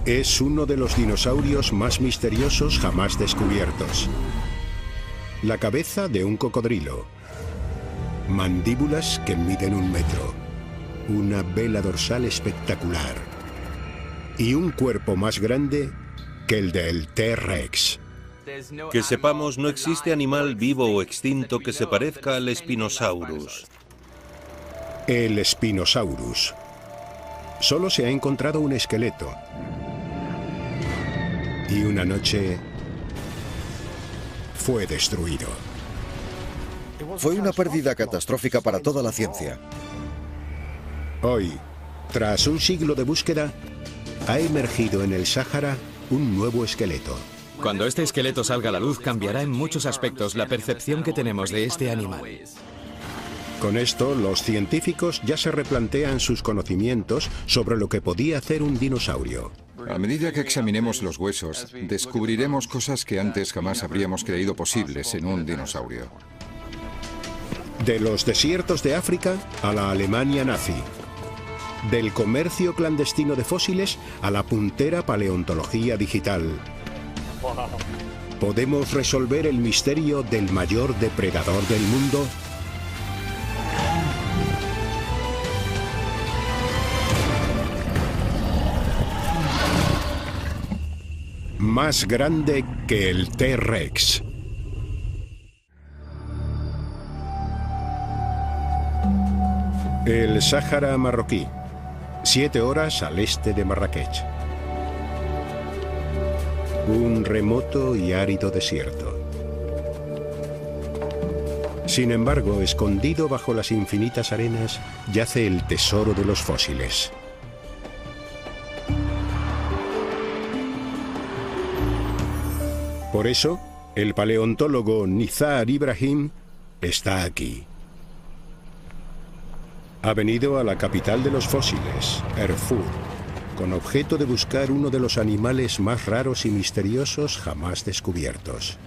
Es uno de los dinosaurios más misteriosos jamás descubiertos. La cabeza de un cocodrilo. Mandíbulas que miden 1 metro. Una vela dorsal espectacular. Y un cuerpo más grande que el del T-Rex. Que sepamos, no existe animal vivo o extinto que se parezca al Spinosaurus. El Spinosaurus. Solo se ha encontrado un esqueleto. Y una noche fue destruido. Fue una pérdida catastrófica para toda la ciencia. Hoy, tras un siglo de búsqueda, ha emergido en el Sáhara un nuevo esqueleto. Cuando este esqueleto salga a la luz, cambiará en muchos aspectos la percepción que tenemos de este animal. Con esto, los científicos ya se replantean sus conocimientos sobre lo que podía hacer un dinosaurio. A medida que examinemos los huesos, descubriremos cosas que antes jamás habríamos creído posibles en un dinosaurio. De los desiertos de África a la Alemania nazi. Del comercio clandestino de fósiles a la puntera paleontología digital. ¿Podemos resolver el misterio del mayor depredador del mundo? Más grande que el T-Rex. El Sáhara marroquí. 7 horas al este de Marrakech. Un remoto y árido desierto. Sin embargo, escondido bajo las infinitas arenas, yace el tesoro de los fósiles. Por eso, el paleontólogo Nizar Ibrahim está aquí. Ha venido a la capital de los fósiles, Erfurt, con objeto de buscar uno de los animales más raros y misteriosos jamás descubiertos.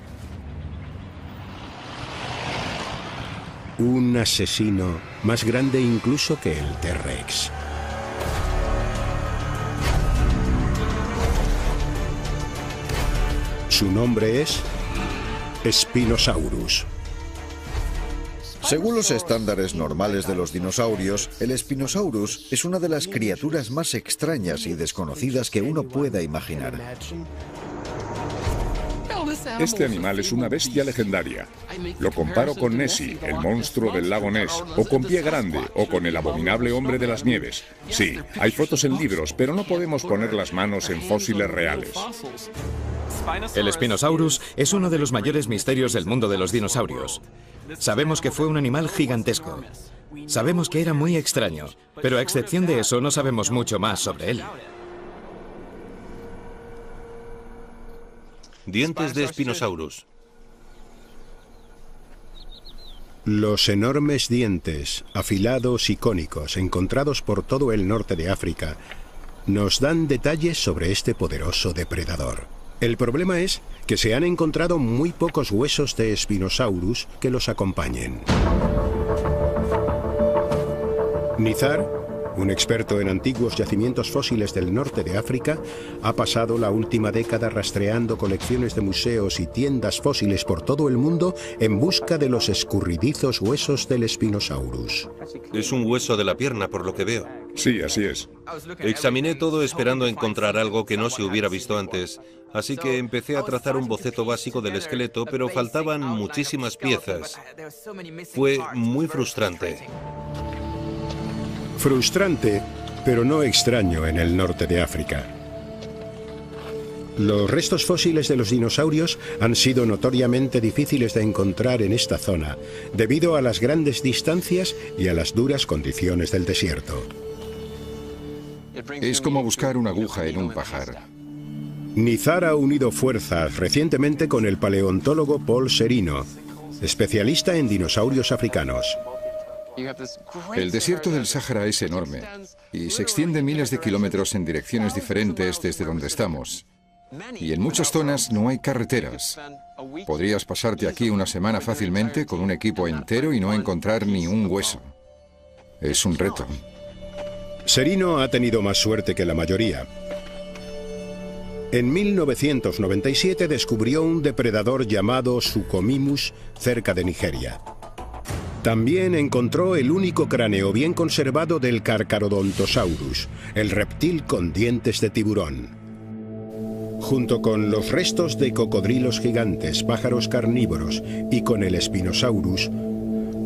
Un asesino más grande incluso que el T-Rex. Su nombre es Spinosaurus. Según los estándares normales de los dinosaurios, el Spinosaurus es una de las criaturas más extrañas y desconocidas que uno pueda imaginar. Este animal es una bestia legendaria. Lo comparo con Nessie, el monstruo del lago Ness, o con Pie Grande, o con el abominable hombre de las nieves. Sí, hay fotos en libros, pero no podemos poner las manos en fósiles reales. El Spinosaurus es uno de los mayores misterios del mundo de los dinosaurios. Sabemos que fue un animal gigantesco. Sabemos que era muy extraño, pero a excepción de eso no sabemos mucho más sobre él. Dientes de Spinosaurus. Los enormes dientes, afilados y cónicos, encontrados por todo el norte de África, nos dan detalles sobre este poderoso depredador. El problema es que se han encontrado muy pocos huesos de Spinosaurus que los acompañen. Nizar, un experto en antiguos yacimientos fósiles del norte de África, ha pasado la última década rastreando colecciones de museos y tiendas fósiles por todo el mundo en busca de los escurridizos huesos del Spinosaurus. Es un hueso de la pierna, por lo que veo. Sí, así es. Examiné todo esperando encontrar algo que no se hubiera visto antes, así que empecé a trazar un boceto básico del esqueleto, pero faltaban muchísimas piezas. Fue muy frustrante. Frustrante, pero no extraño en el norte de África. Los restos fósiles de los dinosaurios han sido notoriamente difíciles de encontrar en esta zona, debido a las grandes distancias y a las duras condiciones del desierto. Es como buscar una aguja en un pajar. Nizar ha unido fuerzas recientemente con el paleontólogo Paul Serino, especialista en dinosaurios africanos. El desierto del Sáhara es enorme y se extiende miles de kilómetros en direcciones diferentes desde donde estamos. Y en muchas zonas no hay carreteras. Podrías pasarte aquí una semana fácilmente con un equipo entero y no encontrar ni un hueso. Es un reto. Serino ha tenido más suerte que la mayoría. En 1997 descubrió un depredador llamado Suchomimus cerca de Nigeria. También encontró el único cráneo bien conservado del Carcharodontosaurus, el reptil con dientes de tiburón. Junto con los restos de cocodrilos gigantes, pájaros carnívoros y con el Spinosaurus,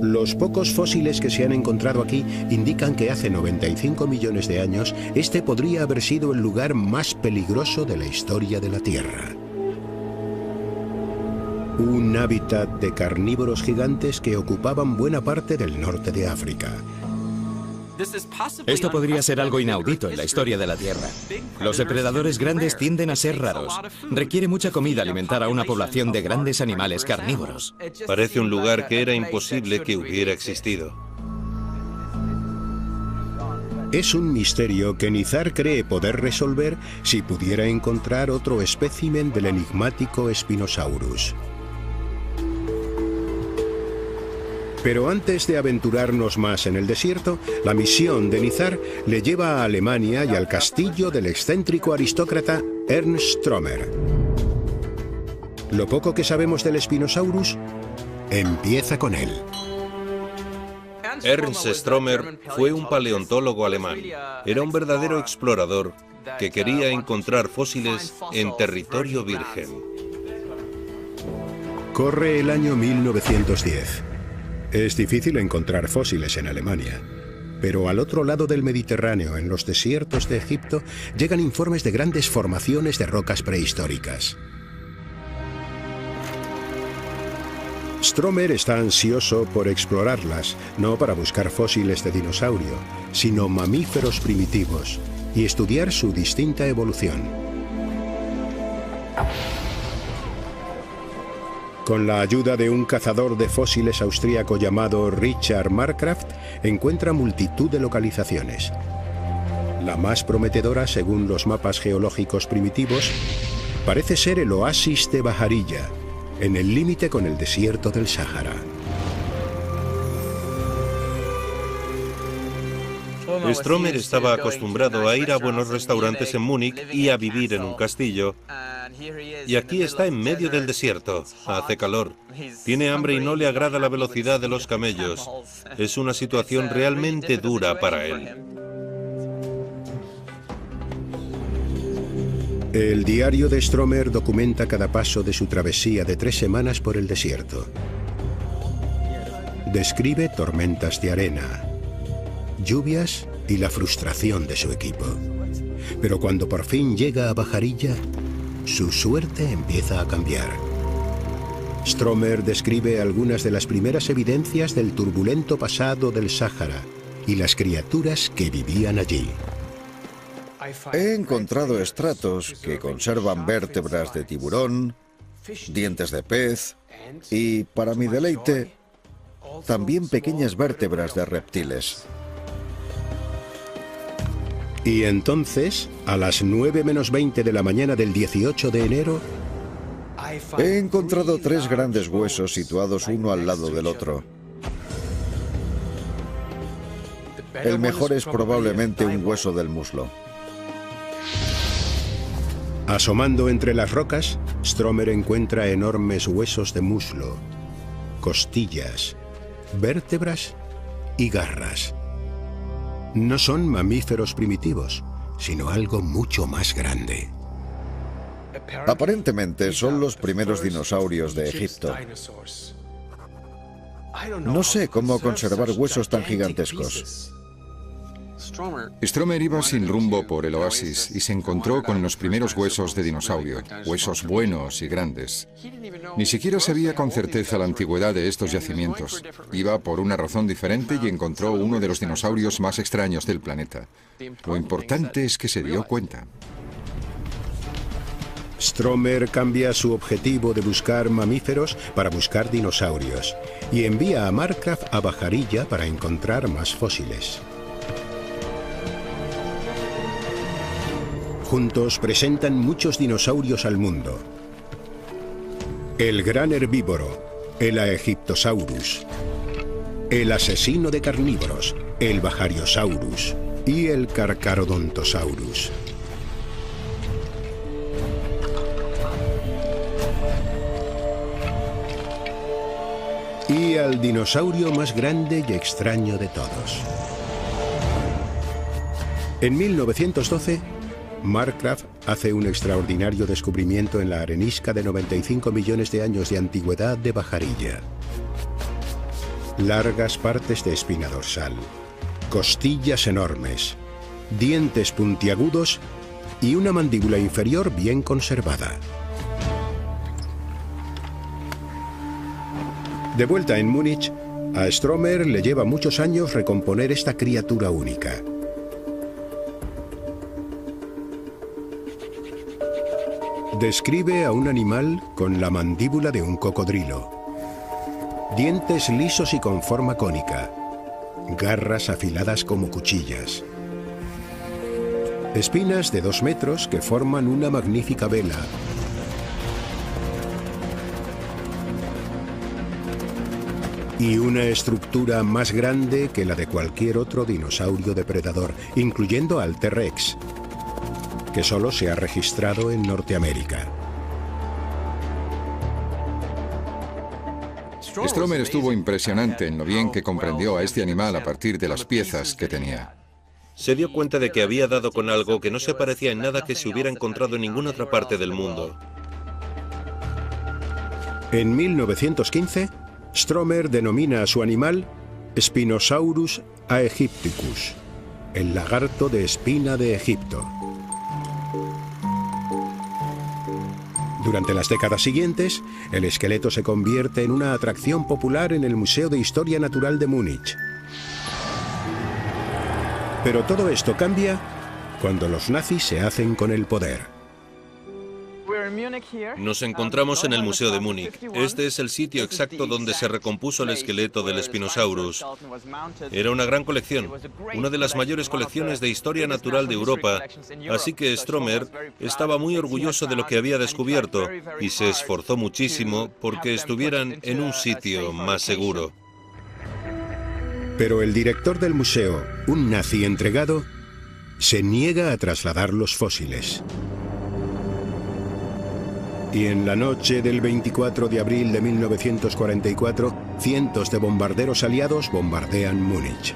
los pocos fósiles que se han encontrado aquí indican que hace 95 millones de años este podría haber sido el lugar más peligroso de la historia de la Tierra. Un hábitat de carnívoros gigantes que ocupaban buena parte del norte de África. Esto podría ser algo inaudito en la historia de la Tierra. Los depredadores grandes tienden a ser raros. Requiere mucha comida alimentar a una población de grandes animales carnívoros. Parece un lugar que era imposible que hubiera existido. Es un misterio que Nizar cree poder resolver si pudiera encontrar otro espécimen del enigmático Spinosaurus. Pero antes de aventurarnos más en el desierto, la misión de Nizar le lleva a Alemania y al castillo del excéntrico aristócrata Ernst Stromer. Lo poco que sabemos del Spinosaurus empieza con él. Ernst Stromer fue un paleontólogo alemán. Era un verdadero explorador que quería encontrar fósiles en territorio virgen. Corre el año 1910. Es difícil encontrar fósiles en Alemania, pero al otro lado del Mediterráneo, en los desiertos de Egipto, llegan informes de grandes formaciones de rocas prehistóricas. Stromer está ansioso por explorarlas, no para buscar fósiles de dinosaurio, sino mamíferos primitivos, y estudiar su distinta evolución. Con la ayuda de un cazador de fósiles austríaco llamado Richard Marcraft, encuentra multitud de localizaciones. La más prometedora, según los mapas geológicos primitivos, parece ser el oasis de Baharilla, en el límite con el desierto del Sáhara. Stromer estaba acostumbrado a ir a buenos restaurantes en Múnich y a vivir en un castillo. Y aquí está en medio del desierto. Hace calor. Tiene hambre y no le agrada la velocidad de los camellos. Es una situación realmente dura para él. El diario de Stromer documenta cada paso de su travesía de 3 semanas por el desierto. Describe tormentas de arena, lluvias y la frustración de su equipo. Pero cuando por fin llega a Baharilla, su suerte empieza a cambiar. Stromer describe algunas de las primeras evidencias del turbulento pasado del Sáhara y las criaturas que vivían allí. He encontrado estratos que conservan vértebras de tiburón, dientes de pez y, para mi deleite, también pequeñas vértebras de reptiles. Y entonces, a las 9 menos 20 de la mañana del 18 de enero, he encontrado 3 grandes huesos situados uno al lado del otro. El mejor es probablemente un hueso del muslo. Asomando entre las rocas, Stromer encuentra enormes huesos de muslo, costillas, vértebras y garras. No son mamíferos primitivos, sino algo mucho más grande. Aparentemente son los primeros dinosaurios de Egipto. No sé cómo conservar huesos tan gigantescos. Stromer iba sin rumbo por el oasis y se encontró con los primeros huesos de dinosaurio, huesos buenos y grandes. Ni siquiera sabía con certeza la antigüedad de estos yacimientos. Iba por una razón diferente y encontró uno de los dinosaurios más extraños del planeta. Lo importante es que se dio cuenta. Stromer cambia su objetivo de buscar mamíferos para buscar dinosaurios y envía a Marcraft a Baharilla para encontrar más fósiles. Juntos presentan muchos dinosaurios al mundo. El gran herbívoro, el Aegyptosaurus, el asesino de carnívoros, el Bahariosaurus y el Carcharodontosaurus. Y al dinosaurio más grande y extraño de todos. En 1912, Marcraft hace un extraordinario descubrimiento en la arenisca de 95 millones de años de antigüedad de Bajarilla. Largas partes de espina dorsal, costillas enormes, dientes puntiagudos y una mandíbula inferior bien conservada. De vuelta en Múnich, a Stromer le lleva muchos años recomponer esta criatura única. Describe a un animal con la mandíbula de un cocodrilo, dientes lisos y con forma cónica, garras afiladas como cuchillas, espinas de 2 metros que forman una magnífica vela, y una estructura más grande que la de cualquier otro dinosaurio depredador, incluyendo al T-Rex, que solo se ha registrado en Norteamérica. Stromer estuvo impresionante en lo bien que comprendió a este animal a partir de las piezas que tenía. Se dio cuenta de que había dado con algo que no se parecía en nada que se hubiera encontrado en ninguna otra parte del mundo. En 1915, Stromer denomina a su animal Spinosaurus aegypticus, el lagarto de espina de Egipto. Durante las décadas siguientes, el esqueleto se convierte en una atracción popular en el Museo de Historia Natural de Múnich. Pero todo esto cambia cuando los nazis se hacen con el poder. Nos encontramos en el Museo de Múnich. Este es el sitio exacto donde se recompuso el esqueleto del Spinosaurus. Era una gran colección, una de las mayores colecciones de historia natural de Europa, así que Stromer estaba muy orgulloso de lo que había descubierto y se esforzó muchísimo porque estuvieran en un sitio más seguro. Pero el director del museo, un nazi entregado, se niega a trasladar los fósiles. Y en la noche del 24 de abril de 1944, cientos de bombarderos aliados bombardean Múnich.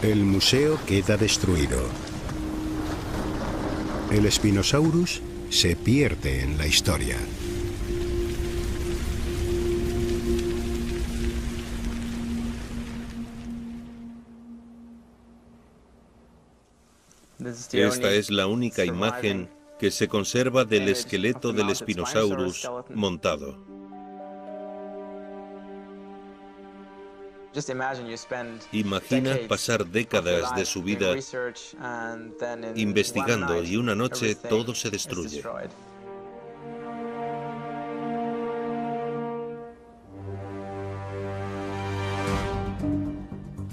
El museo queda destruido. El Spinosaurus se pierde en la historia. Esta es la única imagen que se conserva del esqueleto del Spinosaurus montado. Imagina pasar décadas de su vida investigando y una noche todo se destruye.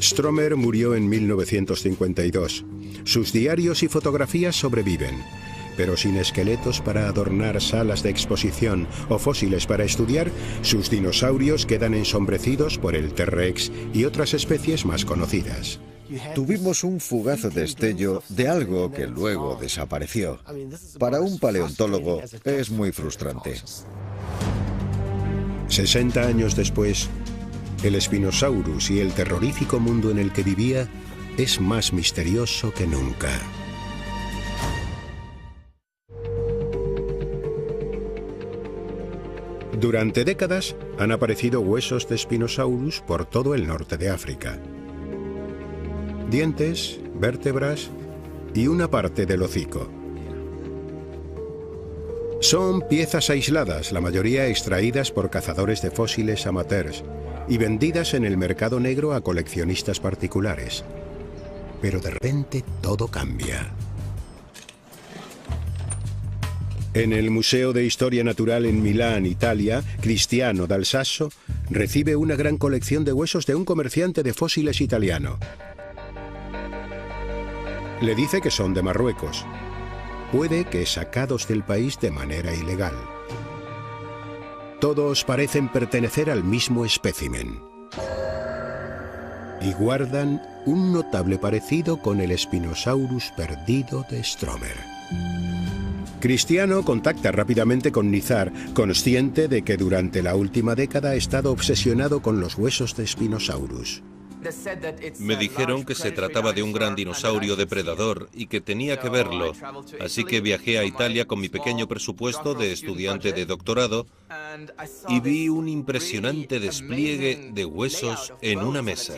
Stromer murió en 1952. Sus diarios y fotografías sobreviven, pero sin esqueletos para adornar salas de exposición o fósiles para estudiar, sus dinosaurios quedan ensombrecidos por el T-Rex y otras especies más conocidas. Tuvimos un fugaz destello de algo que luego desapareció. Para un paleontólogo es muy frustrante. 60 años después, el Spinosaurus y el terrorífico mundo en el que vivía es más misterioso que nunca. Durante décadas han aparecido huesos de Spinosaurus por todo el norte de África. Dientes, vértebras y una parte del hocico. Son piezas aisladas, la mayoría extraídas por cazadores de fósiles amateurs y vendidas en el mercado negro a coleccionistas particulares. Pero de repente todo cambia. En el Museo de Historia Natural en Milán, Italia, Cristiano Dal Sasso recibe una gran colección de huesos de un comerciante de fósiles italiano. Le dice que son de Marruecos. Puede que sacados del país de manera ilegal. Todos parecen pertenecer al mismo espécimen. Y guardan un notable parecido con el Spinosaurus perdido de Stromer. Cristiano contacta rápidamente con Nizar, consciente de que durante la última década ha estado obsesionado con los huesos de Spinosaurus. Me dijeron que se trataba de un gran dinosaurio depredador y que tenía que verlo, así que viajé a Italia con mi pequeño presupuesto de estudiante de doctorado y vi un impresionante despliegue de huesos en una mesa.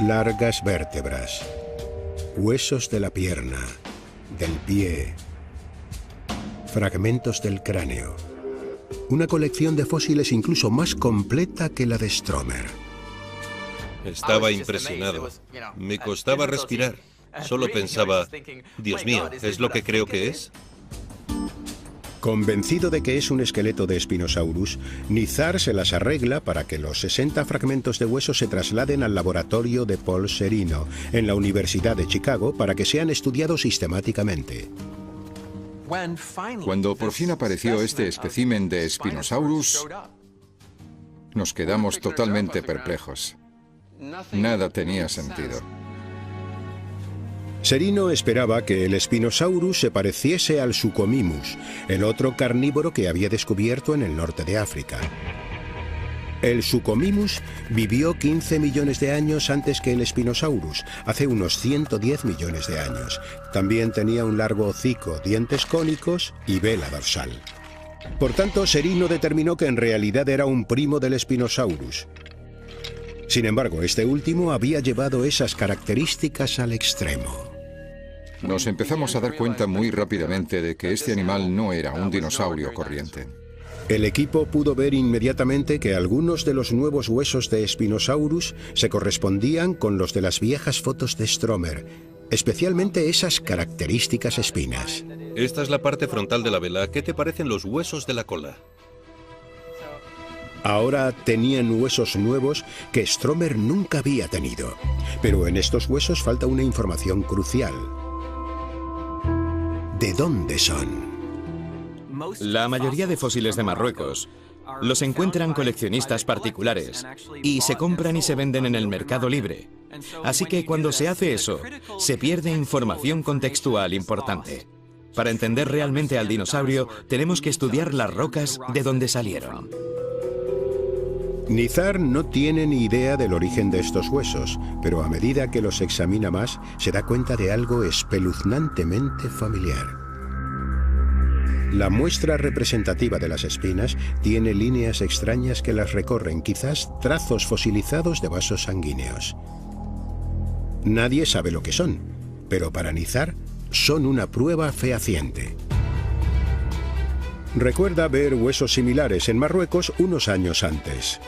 Largas vértebras, huesos de la pierna, del pie, fragmentos del cráneo. Una colección de fósiles incluso más completa que la de Stromer. Estaba impresionado. Me costaba respirar. Solo pensaba, Dios mío, ¿es lo que creo que es? Convencido de que es un esqueleto de Spinosaurus, Nizar se las arregla para que los 60 fragmentos de hueso se trasladen al laboratorio de Paul Serino, en la Universidad de Chicago, para que sean estudiados sistemáticamente. Cuando por fin apareció este espécimen de Spinosaurus, nos quedamos totalmente perplejos. Nada tenía sentido. Serino esperaba que el Spinosaurus se pareciese al Suchomimus, el otro carnívoro que había descubierto en el norte de África. El Suchomimus vivió 15 millones de años antes que el Spinosaurus, hace unos 110 millones de años. También tenía un largo hocico, dientes cónicos y vela dorsal. Por tanto, Serino determinó que en realidad era un primo del Spinosaurus. Sin embargo, este último había llevado esas características al extremo. Nos empezamos a dar cuenta muy rápidamente de que este animal no era un dinosaurio corriente. El equipo pudo ver inmediatamente que algunos de los nuevos huesos de Spinosaurus se correspondían con los de las viejas fotos de Stromer, especialmente esas características espinas. Esta es la parte frontal de la vela. ¿Qué te parecen los huesos de la cola? Ahora tenían huesos nuevos que Stromer nunca había tenido. Pero en estos huesos falta una información crucial. ¿De dónde son? La mayoría de fósiles de Marruecos los encuentran coleccionistas particulares y se compran y se venden en el mercado libre. Así que cuando se hace eso, se pierde información contextual importante. Para entender realmente al dinosaurio, tenemos que estudiar las rocas de donde salieron. Nizar no tiene ni idea del origen de estos huesos, pero a medida que los examina más, se da cuenta de algo espeluznantemente familiar. La muestra representativa de las espinas tiene líneas extrañas que las recorren, quizás trazos fosilizados de vasos sanguíneos. Nadie sabe lo que son, pero para Nizar son una prueba fehaciente. Recuerda ver huesos similares en Marruecos unos años antes.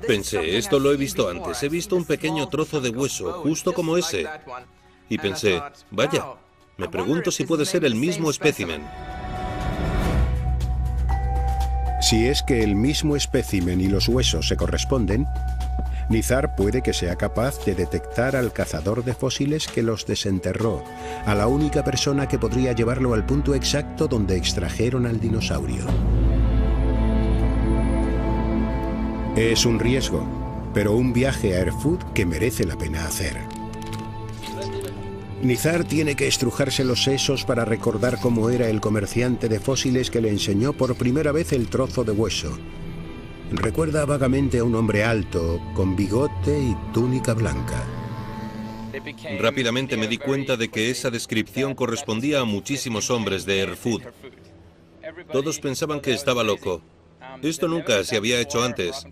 Pensé, esto lo he visto antes. He visto un pequeño trozo de hueso, justo como ese. Y pensé, vaya, me pregunto si puede ser el mismo espécimen. Si es que el mismo espécimen y los huesos se corresponden, Nizar puede que sea capaz de detectar al cazador de fósiles que los desenterró, a la única persona que podría llevarlo al punto exacto donde extrajeron al dinosaurio. Es un riesgo, pero un viaje a Erfoud que merece la pena hacer. Nizar tiene que estrujarse los sesos para recordar cómo era el comerciante de fósiles que le enseñó por primera vez el trozo de hueso. Recuerda vagamente a un hombre alto, con bigote y túnica blanca. Rápidamente me di cuenta de que esa descripción correspondía a muchísimos hombres de Erfoud. Todos pensaban que estaba loco. Esto nunca se había hecho antes.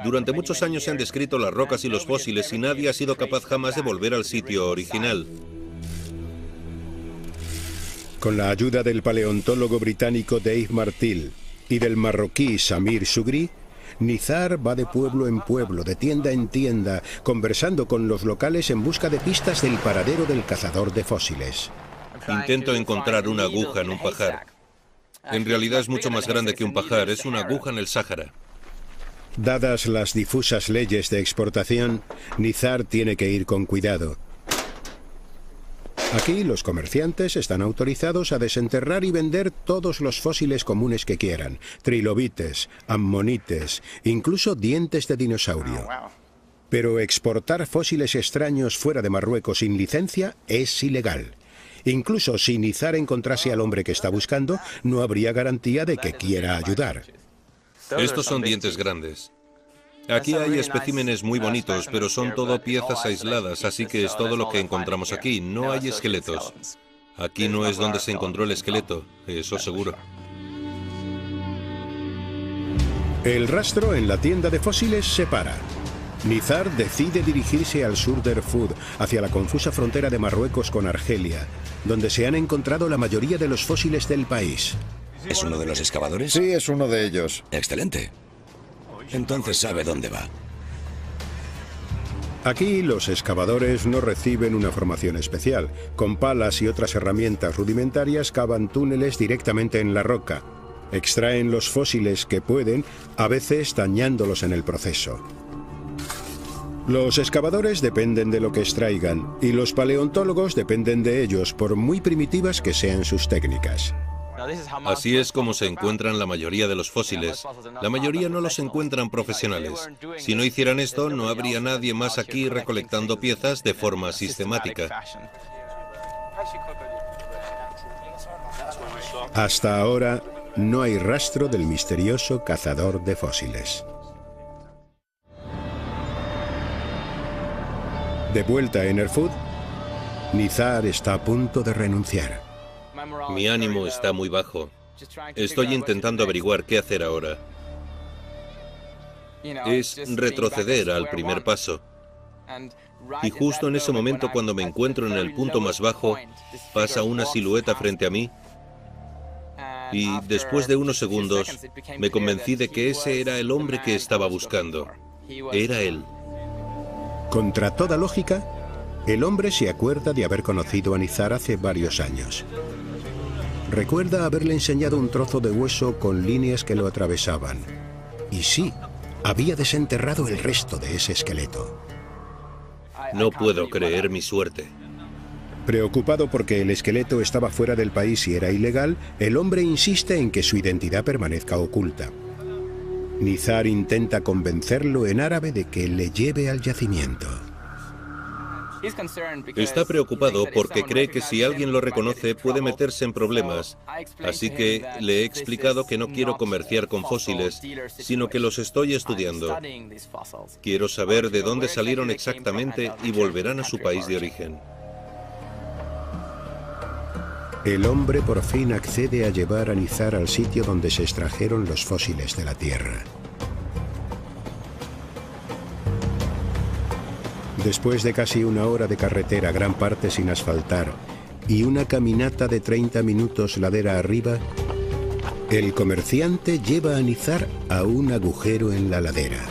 Durante muchos años se han descrito las rocas y los fósiles y nadie ha sido capaz jamás de volver al sitio original. Con la ayuda del paleontólogo británico Dave Martil y del marroquí Samir Sugri, Nizar va de pueblo en pueblo, de tienda en tienda, conversando con los locales en busca de pistas del paradero del cazador de fósiles. Intento encontrar una aguja en un pajar. En realidad es mucho más grande que un pajar, es una aguja en el Sáhara. Dadas las difusas leyes de exportación, Nizar tiene que ir con cuidado. Aquí los comerciantes están autorizados a desenterrar y vender todos los fósiles comunes que quieran, trilobites, ammonites, incluso dientes de dinosaurio. Pero exportar fósiles extraños fuera de Marruecos sin licencia es ilegal. Incluso si Nizar encontrase al hombre que está buscando, no habría garantía de que quiera ayudar. Estos son dientes grandes. Aquí hay especímenes muy bonitos, pero son todo piezas aisladas, así que es todo lo que encontramos aquí. No hay esqueletos. Aquí no es donde se encontró el esqueleto, eso seguro. El rastro en la tienda de fósiles se para. Nizar decide dirigirse al sur de Erfoud, hacia la confusa frontera de Marruecos con Argelia, donde se han encontrado la mayoría de los fósiles del país. ¿Es uno de los excavadores? Sí, es uno de ellos. Excelente. Entonces sabe dónde va. Aquí los excavadores no reciben una formación especial. Con palas y otras herramientas rudimentarias cavan túneles directamente en la roca. Extraen los fósiles que pueden, a veces dañándolos en el proceso. Los excavadores dependen de lo que extraigan y los paleontólogos dependen de ellos, por muy primitivas que sean sus técnicas. Así es como se encuentran la mayoría de los fósiles. La mayoría no los encuentran profesionales. Si no hicieran esto, no habría nadie más aquí recolectando piezas de forma sistemática. Hasta ahora, no hay rastro del misterioso cazador de fósiles. De vuelta en Erfoud, Nizar está a punto de renunciar. Mi ánimo está muy bajo. Estoy intentando averiguar qué hacer ahora. Es retroceder al primer paso. Y justo en ese momento, cuando me encuentro en el punto más bajo, pasa una silueta frente a mí. Y después de unos segundos, me convencí de que ese era el hombre que estaba buscando. Era él. Contra toda lógica, el hombre se acuerda de haber conocido a Nizar hace varios años. Recuerda haberle enseñado un trozo de hueso con líneas que lo atravesaban. Y sí, había desenterrado el resto de ese esqueleto. No puedo creer mi suerte. Preocupado porque el esqueleto estaba fuera del país y era ilegal, el hombre insiste en que su identidad permanezca oculta. Nizar intenta convencerlo en árabe de que le lleve al yacimiento. Está preocupado porque cree que si alguien lo reconoce puede meterse en problemas. Así que le he explicado que no quiero comerciar con fósiles, sino que los estoy estudiando. Quiero saber de dónde salieron exactamente y volverán a su país de origen. El hombre por fin accede a llevar a Nizar al sitio donde se extrajeron los fósiles de la Tierra. Después de casi una hora de carretera, gran parte sin asfaltar, y una caminata de 30 minutos ladera arriba, el comerciante lleva a Nizar a un agujero en la ladera.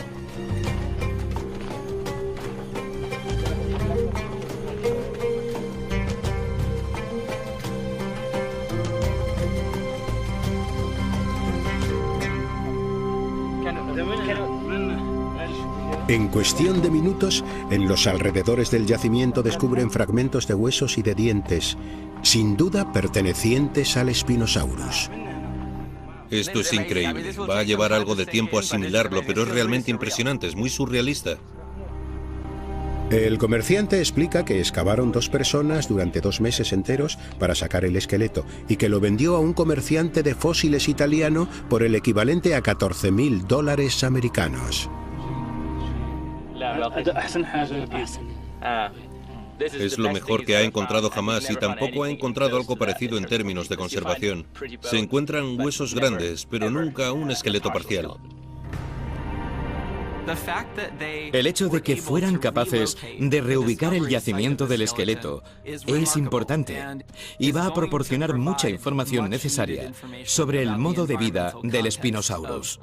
En cuestión de minutos, en los alrededores del yacimiento descubren fragmentos de huesos y de dientes, sin duda pertenecientes al Spinosaurus. Esto es increíble. Va a llevar algo de tiempo asimilarlo, pero es realmente impresionante, es muy surrealista. El comerciante explica que excavaron 2 personas durante 2 meses enteros para sacar el esqueleto y que lo vendió a un comerciante de fósiles italiano por el equivalente a $14.000 americanos. Es lo mejor que ha encontrado jamás y tampoco ha encontrado algo parecido en términos de conservación. Se encuentran huesos grandes, pero nunca un esqueleto parcial. El hecho de que fueran capaces de reubicar el yacimiento del esqueleto es importante y va a proporcionar mucha información necesaria sobre el modo de vida del Spinosaurus.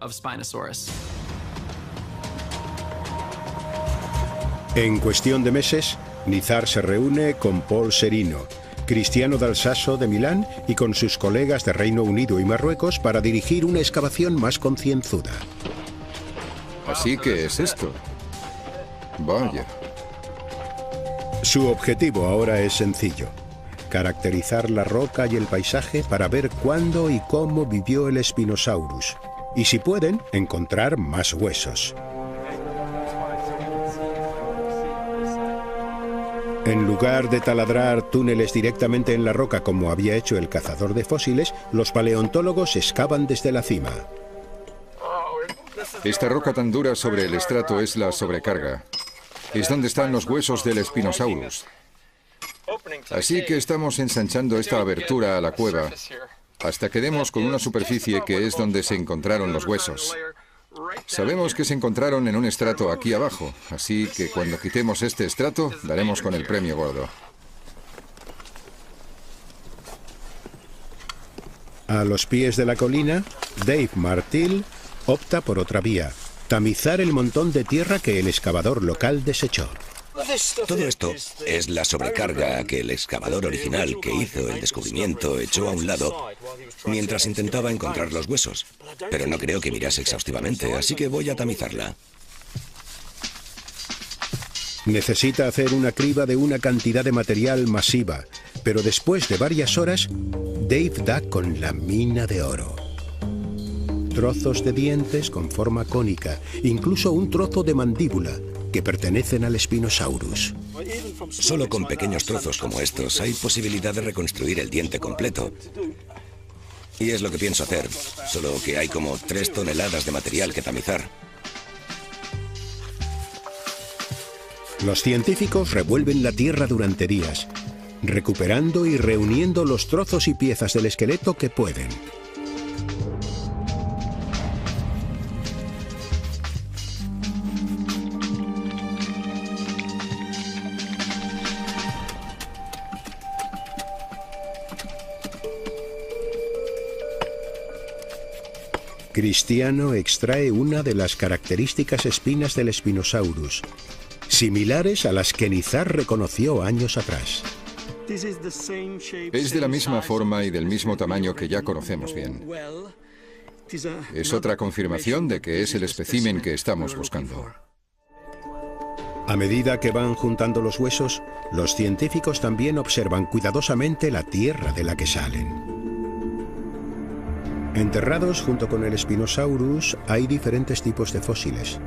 En cuestión de meses, Nizar se reúne con Paul Serino, Cristiano Dal Sasso de Milán y con sus colegas de Reino Unido y Marruecos para dirigir una excavación más concienzuda. Así que es esto. Vaya. Su objetivo ahora es sencillo: caracterizar la roca y el paisaje para ver cuándo y cómo vivió el Spinosaurus, y si pueden, encontrar más huesos. En lugar de taladrar túneles directamente en la roca como había hecho el cazador de fósiles, los paleontólogos excavan desde la cima. Esta roca tan dura sobre el estrato es la sobrecarga. Es donde están los huesos del Spinosaurus. Así que estamos ensanchando esta abertura a la cueva hasta que demos con una superficie que es donde se encontraron los huesos. Sabemos que se encontraron en un estrato aquí abajo, así que cuando quitemos este estrato, daremos con el premio gordo. A los pies de la colina, Dave Martil opta por otra vía: tamizar el montón de tierra que el excavador local desechó. Todo esto es la sobrecarga que el excavador original que hizo el descubrimiento echó a un lado mientras intentaba encontrar los huesos. Pero no creo que mirase exhaustivamente, así que voy a tamizarla. Necesita hacer una criba de una cantidad de material masiva, pero después de varias horas, Dave da con la mina de oro. Trozos de dientes con forma cónica, incluso un trozo de mandíbula, que pertenecen al Spinosaurus. Solo con pequeños trozos como estos hay posibilidad de reconstruir el diente completo. Y es lo que pienso hacer, solo que hay como 3 toneladas de material que tamizar. Los científicos revuelven la tierra durante días, recuperando y reuniendo los trozos y piezas del esqueleto que pueden. Cristiano extrae una de las características espinas del Spinosaurus, similares a las que Nizar reconoció años atrás. Es de la misma forma y del mismo tamaño que ya conocemos bien. Es otra confirmación de que es el espécimen que estamos buscando. A medida que van juntando los huesos, los científicos también observan cuidadosamente la tierra de la que salen. Enterrados junto con el Spinosaurus hay diferentes tipos de fósiles.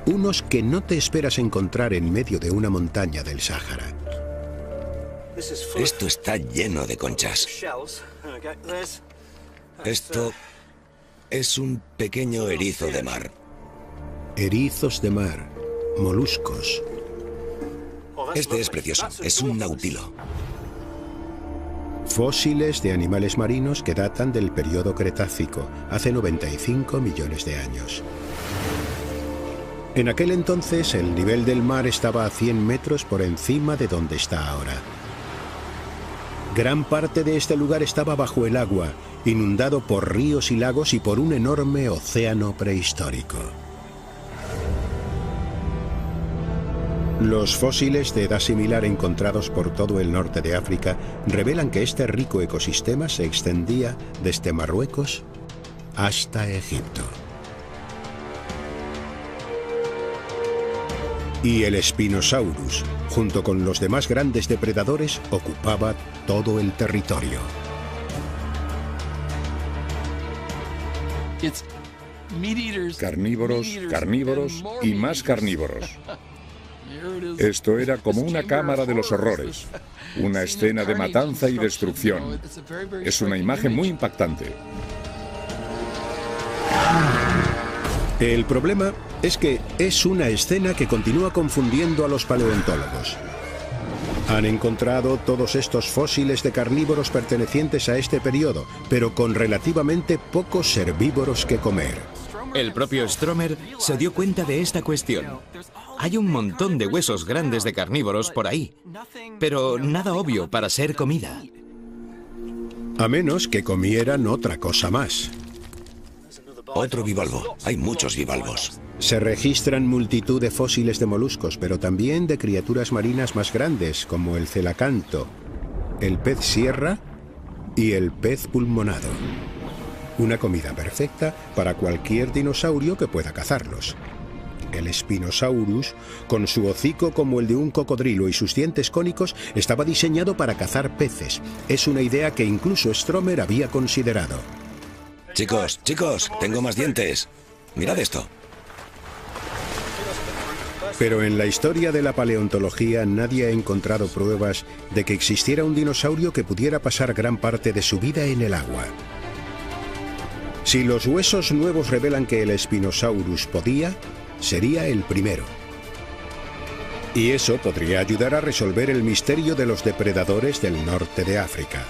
Unos que no te esperas encontrar en medio de una montaña del Sáhara. Esto está lleno de conchas. Esto es un pequeño erizo de mar. Erizos de mar, moluscos. Este es precioso, es un nautilo. Fósiles de animales marinos que datan del periodo Cretácico, hace 95 millones de años. En aquel entonces el nivel del mar estaba a 100 metros por encima de donde está ahora. Gran parte de este lugar estaba bajo el agua, inundado por ríos y lagos y por un enorme océano prehistórico. Los fósiles de edad similar encontrados por todo el norte de África revelan que este rico ecosistema se extendía desde Marruecos hasta Egipto. Y el Spinosaurus, junto con los demás grandes depredadores, ocupaba todo el territorio. Carnívoros, carnívoros y más carnívoros. Esto era como una cámara de los horrores, una escena de matanza y destrucción. Es una imagen muy impactante. El problema es que es una escena que continúa confundiendo a los paleontólogos. Han encontrado todos estos fósiles de carnívoros pertenecientes a este periodo, pero con relativamente pocos herbívoros que comer. El propio Stromer se dio cuenta de esta cuestión. Hay un montón de huesos grandes de carnívoros por ahí, pero nada obvio para ser comida. A menos que comieran otra cosa más. Otro bivalvo. Hay muchos bivalvos. Se registran multitud de fósiles de moluscos, pero también de criaturas marinas más grandes, como el celacanto, el pez sierra y el pez pulmonado. Una comida perfecta para cualquier dinosaurio que pueda cazarlos. El Spinosaurus, con su hocico como el de un cocodrilo y sus dientes cónicos, estaba diseñado para cazar peces. Es una idea que incluso Stromer había considerado. Chicos, tengo más dientes. Mirad esto. Pero en la historia de la paleontología nadie ha encontrado pruebas de que existiera un dinosaurio que pudiera pasar gran parte de su vida en el agua. Si los huesos nuevos revelan que el Spinosaurus podía, sería el primero. Y eso podría ayudar a resolver el misterio de los depredadores del norte de África.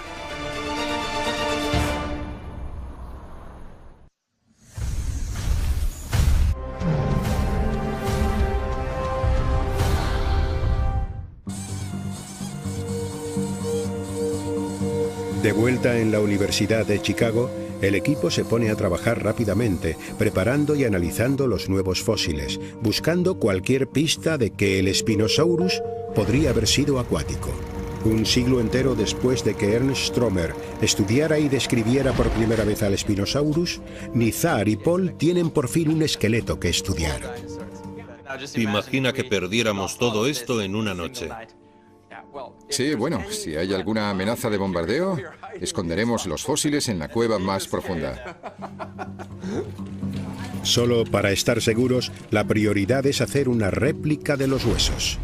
De vuelta en la Universidad de Chicago, el equipo se pone a trabajar rápidamente, preparando y analizando los nuevos fósiles, buscando cualquier pista de que el Spinosaurus podría haber sido acuático. Un siglo entero después de que Ernst Stromer estudiara y describiera por primera vez al Spinosaurus, Nizar y Paul tienen por fin un esqueleto que estudiar. Imagina que perdiéramos todo esto en una noche. Sí, bueno, si hay alguna amenaza de bombardeo, esconderemos los fósiles en la cueva más profunda. Solo para estar seguros, la prioridad es hacer una réplica de los huesos.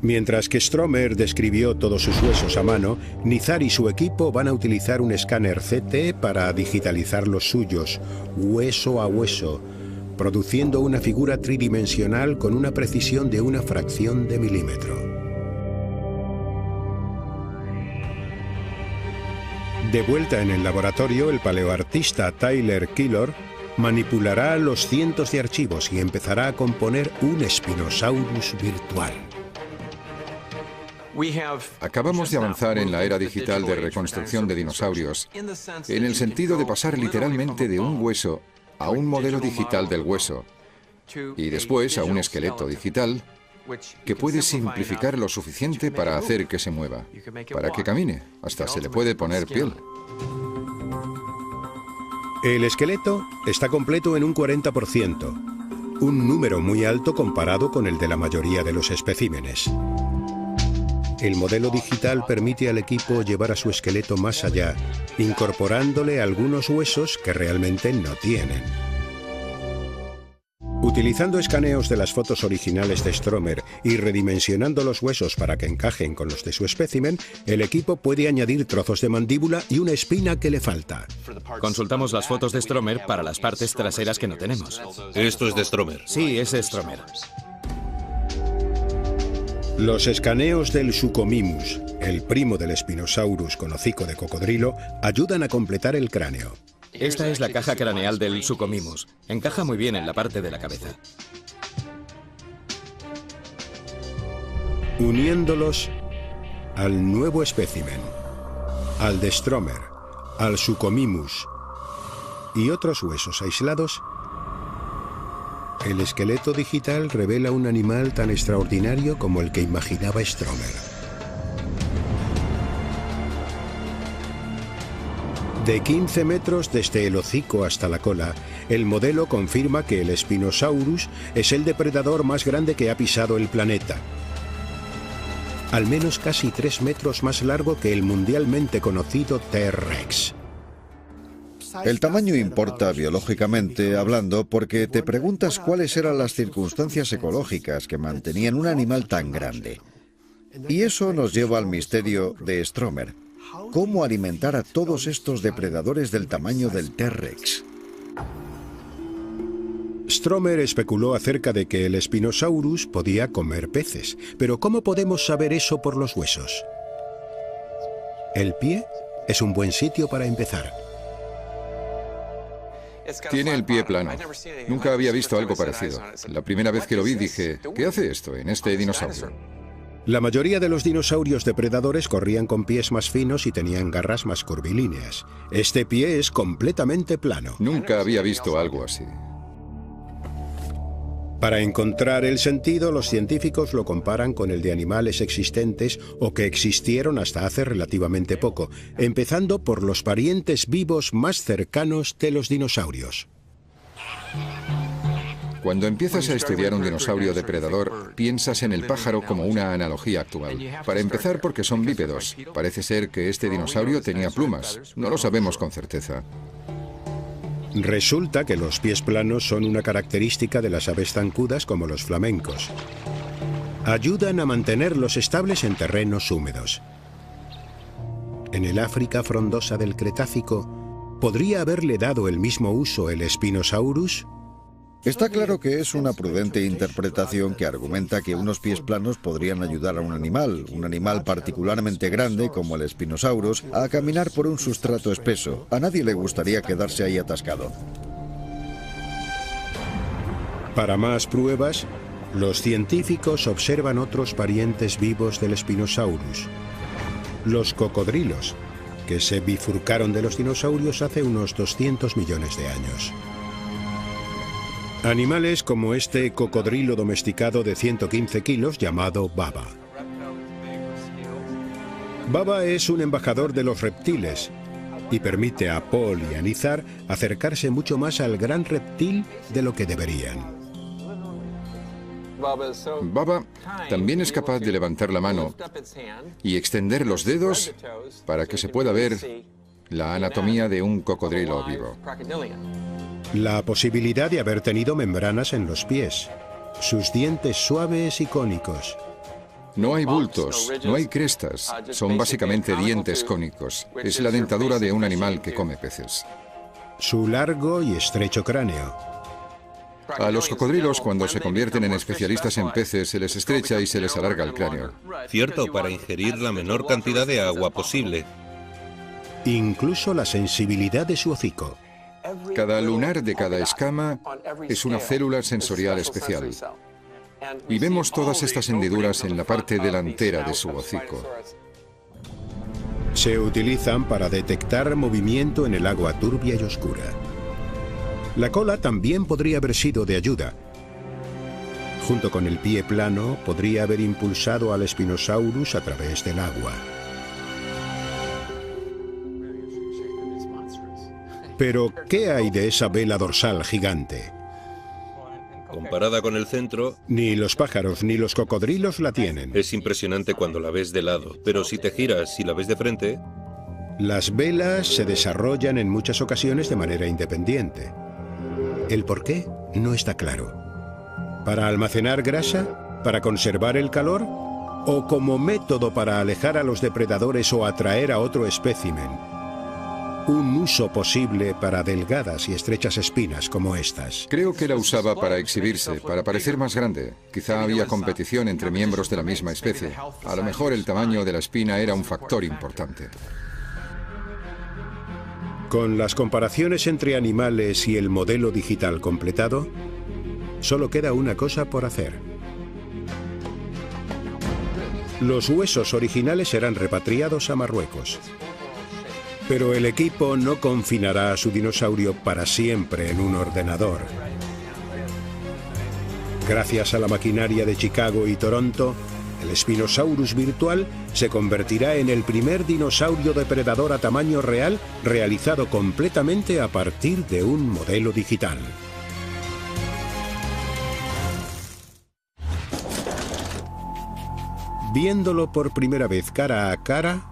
Mientras que Stromer describió todos sus huesos a mano, Nizar y su equipo van a utilizar un escáner CT para digitalizar los suyos, hueso a hueso, produciendo una figura tridimensional con una precisión de una fracción de milímetro. De vuelta en el laboratorio, el paleoartista Tyler Keillor manipulará los cientos de archivos y empezará a componer un Spinosaurus virtual. Acabamos de avanzar en la era digital de reconstrucción de dinosaurios, en el sentido de pasar literalmente de un hueso a un modelo digital del hueso y después a un esqueleto digital que puede simplificar lo suficiente para hacer que se mueva, para que camine, hasta se le puede poner piel. El esqueleto está completo en un 40%, un número muy alto comparado con el de la mayoría de los especímenes. El modelo digital permite al equipo llevar a su esqueleto más allá, incorporándole algunos huesos que realmente no tienen. Utilizando escaneos de las fotos originales de Stromer y redimensionando los huesos para que encajen con los de su espécimen, el equipo puede añadir trozos de mandíbula y una espina que le falta. Consultamos las fotos de Stromer para las partes traseras que no tenemos. Esto es de Stromer. Sí, es Stromer. Los escaneos del Suchomimus, el primo del Spinosaurus con hocico de cocodrilo, ayudan a completar el cráneo. Esta es la caja craneal del Suchomimus. Encaja muy bien en la parte de la cabeza. Uniéndolos al nuevo espécimen, al de Stromer, al Suchomimus y otros huesos aislados, el esqueleto digital revela un animal tan extraordinario como el que imaginaba Stromer. De 15 metros desde el hocico hasta la cola, el modelo confirma que el Spinosaurus es el depredador más grande que ha pisado el planeta. Al menos casi 3 metros más largo que el mundialmente conocido T-Rex. El tamaño importa biológicamente hablando porque te preguntas cuáles eran las circunstancias ecológicas que mantenían un animal tan grande. Y eso nos lleva al misterio de Stromer. ¿Cómo alimentar a todos estos depredadores del tamaño del T-Rex? Stromer especuló acerca de que el Spinosaurus podía comer peces, pero ¿cómo podemos saber eso por los huesos? El pie es un buen sitio para empezar. Tiene el pie plano. Nunca había visto algo parecido. La primera vez que lo vi dije, ¿qué hace esto en este dinosaurio? La mayoría de los dinosaurios depredadores corrían con pies más finos y tenían garras más curvilíneas. Este pie es completamente plano. Nunca había visto algo así. Para encontrar el sentido, los científicos lo comparan con el de animales existentes o que existieron hasta hace relativamente poco, empezando por los parientes vivos más cercanos de los dinosaurios. Cuando empiezas a estudiar un dinosaurio depredador, piensas en el pájaro como una analogía actual. Para empezar, porque son bípedos. Parece ser que este dinosaurio tenía plumas. No lo sabemos con certeza. Resulta que los pies planos son una característica de las aves zancudas como los flamencos. Ayudan a mantenerlos estables en terrenos húmedos. En el África frondosa del Cretácico, ¿podría haberle dado el mismo uso el Spinosaurus? Está claro que es una prudente interpretación que argumenta que unos pies planos podrían ayudar a un animal particularmente grande como el Spinosaurus, a caminar por un sustrato espeso. A nadie le gustaría quedarse ahí atascado. Para más pruebas, los científicos observan otros parientes vivos del Spinosaurus, los cocodrilos, que se bifurcaron de los dinosaurios hace unos 200 millones de años. Animales como este cocodrilo domesticado de 115 kilos llamado Baba. Baba es un embajador de los reptiles y permite a Paul y a Nizar acercarse mucho más al gran reptil de lo que deberían. Baba también es capaz de levantar la mano y extender los dedos para que se pueda ver la anatomía de un cocodrilo vivo. La posibilidad de haber tenido membranas en los pies, sus dientes suaves y cónicos. No hay bultos, no hay crestas, son básicamente dientes cónicos. Es la dentadura de un animal que come peces. Su largo y estrecho cráneo. A los cocodrilos, cuando se convierten en especialistas en peces, se les estrecha y se les alarga el cráneo. Cierto, para ingerir la menor cantidad de agua posible. Incluso la sensibilidad de su hocico. Cada lunar de cada escama es una célula sensorial especial. Y vemos todas estas hendiduras en la parte delantera de su hocico. Se utilizan para detectar movimiento en el agua turbia y oscura. La cola también podría haber sido de ayuda. Junto con el pie plano, podría haber impulsado al Spinosaurus a través del agua. Pero, ¿qué hay de esa vela dorsal gigante? Comparada con el centro, Ni los pájaros ni los cocodrilos la tienen. es impresionante cuando la ves de lado, pero si te giras y la ves de frente, Las velas se desarrollan en muchas ocasiones de manera independiente. El por qué no está claro. ¿Para almacenar grasa? ¿Para conservar el calor? ¿O como método para alejar a los depredadores o atraer a otro espécimen? Un uso posible para delgadas y estrechas espinas como estas. Creo que la usaba para exhibirse, para parecer más grande. Quizá había competición entre miembros de la misma especie. A lo mejor el tamaño de la espina era un factor importante. Con las comparaciones entre animales y el modelo digital completado, solo queda una cosa por hacer. Los huesos originales serán repatriados a Marruecos. Pero el equipo no confinará a su dinosaurio para siempre en un ordenador. Gracias a la maquinaria de Chicago y Toronto, el Spinosaurus virtual se convertirá en el primer dinosaurio depredador a tamaño real realizado completamente a partir de un modelo digital. Viéndolo por primera vez cara a cara,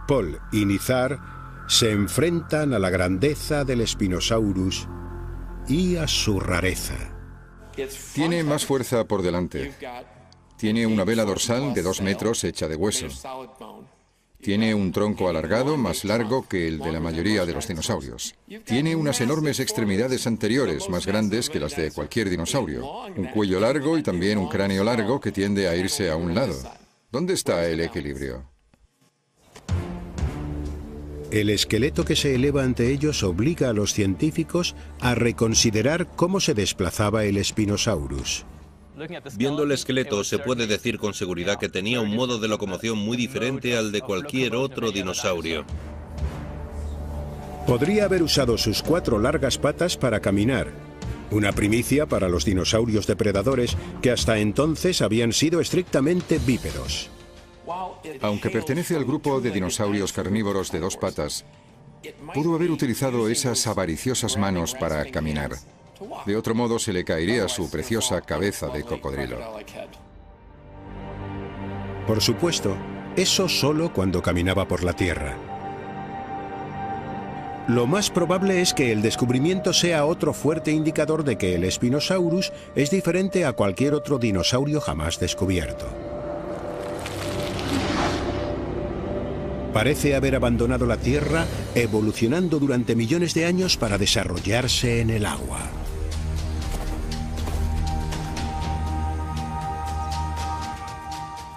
Paul y Nizar se enfrentan a la grandeza del Spinosaurus y a su rareza. Tiene más fuerza por delante. Tiene una vela dorsal de 2 metros hecha de hueso. Tiene un tronco alargado más largo que el de la mayoría de los dinosaurios. Tiene unas enormes extremidades anteriores más grandes que las de cualquier dinosaurio. Un cuello largo y también un cráneo largo que tiende a irse a un lado. ¿Dónde está el equilibrio? El esqueleto que se eleva ante ellos obliga a los científicos a reconsiderar cómo se desplazaba el Spinosaurus. viendo el esqueleto se puede decir con seguridad que tenía un modo de locomoción muy diferente al de cualquier otro dinosaurio. Podría haber usado sus 4 largas patas para caminar, una primicia para los dinosaurios depredadores que hasta entonces habían sido estrictamente bípedos. Aunque pertenece al grupo de dinosaurios carnívoros de 2 patas, pudo haber utilizado esas avariciosas manos para caminar. De otro modo se le caería su preciosa cabeza de cocodrilo. Por supuesto, eso solo cuando caminaba por la tierra. Lo más probable es que el descubrimiento sea otro fuerte indicador de que el Spinosaurus es diferente a cualquier otro dinosaurio jamás descubierto. Parece haber abandonado la Tierra, evolucionando durante millones de años para desarrollarse en el agua.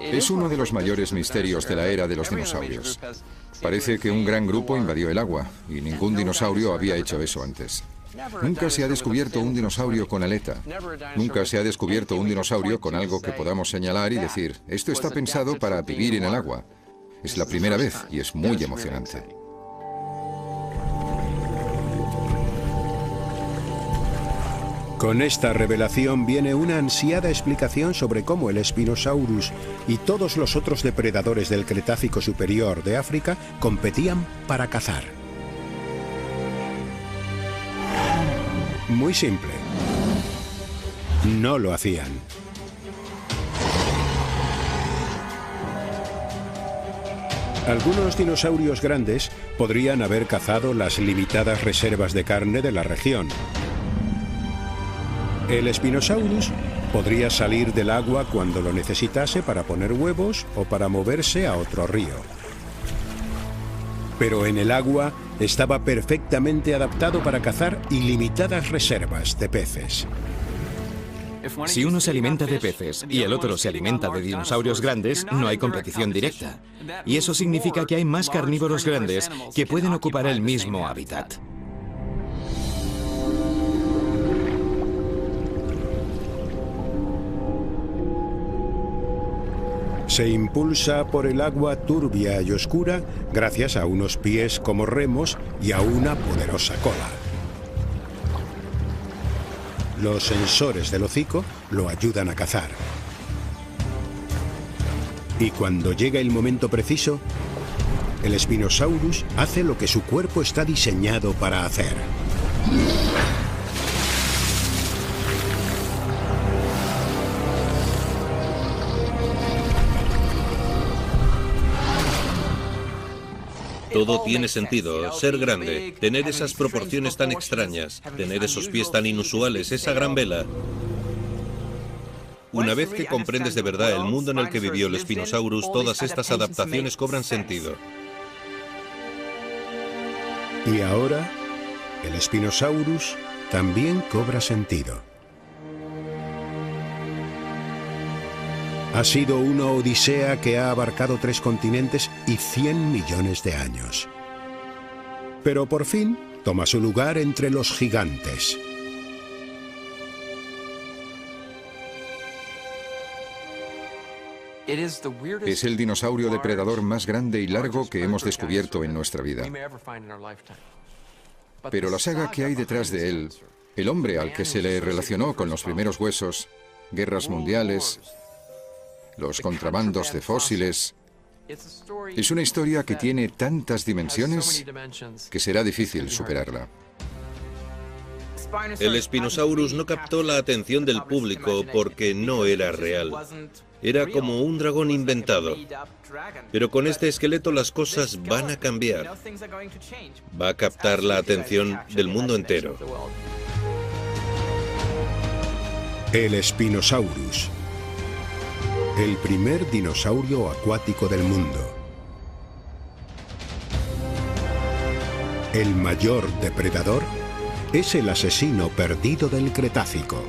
Es uno de los mayores misterios de la era de los dinosaurios. Parece que un gran grupo invadió el agua, y ningún dinosaurio había hecho eso antes. Nunca se ha descubierto un dinosaurio con aleta. Nunca se ha descubierto un dinosaurio con algo que podamos señalar y decir, esto está pensado para vivir en el agua. Es la primera vez y es muy emocionante. Con esta revelación viene una ansiada explicación sobre cómo el Spinosaurus y todos los otros depredadores del Cretácico superior de África competían para cazar. Muy simple. No lo hacían. Algunos dinosaurios grandes podrían haber cazado las limitadas reservas de carne de la región. El Spinosaurus podría salir del agua cuando lo necesitase para poner huevos o para moverse a otro río. Pero en el agua estaba perfectamente adaptado para cazar ilimitadas reservas de peces. Si uno se alimenta de peces y el otro se alimenta de dinosaurios grandes, no hay competición directa. Y eso significa que hay más carnívoros grandes que pueden ocupar el mismo hábitat. Se impulsa por el agua turbia y oscura gracias a unos pies como remos y a una poderosa cola. Los sensores del hocico lo ayudan a cazar. Y cuando llega el momento preciso, el Spinosaurus hace lo que su cuerpo está diseñado para hacer. Todo tiene sentido, ser grande, tener esas proporciones tan extrañas, tener esos pies tan inusuales, esa gran vela. Una vez que comprendes de verdad el mundo en el que vivió el Spinosaurus, todas estas adaptaciones cobran sentido. Y ahora, el Spinosaurus también cobra sentido. Ha sido una odisea que ha abarcado 3 continentes y 100 millones de años. Pero por fin toma su lugar entre los gigantes. Es el dinosaurio depredador más grande y largo que hemos descubierto en nuestra vida. Pero la saga que hay detrás de él, el hombre al que se le relacionó con los primeros huesos, guerras mundiales, los contrabandos de fósiles, es una historia que tiene tantas dimensiones que será difícil superarla. El Spinosaurus no captó la atención del público porque no era real. Era como un dragón inventado. Pero con este esqueleto las cosas van a cambiar. Va a captar la atención del mundo entero. El Spinosaurus. El primer dinosaurio acuático del mundo. El mayor depredador es el asesino perdido del Cretácico.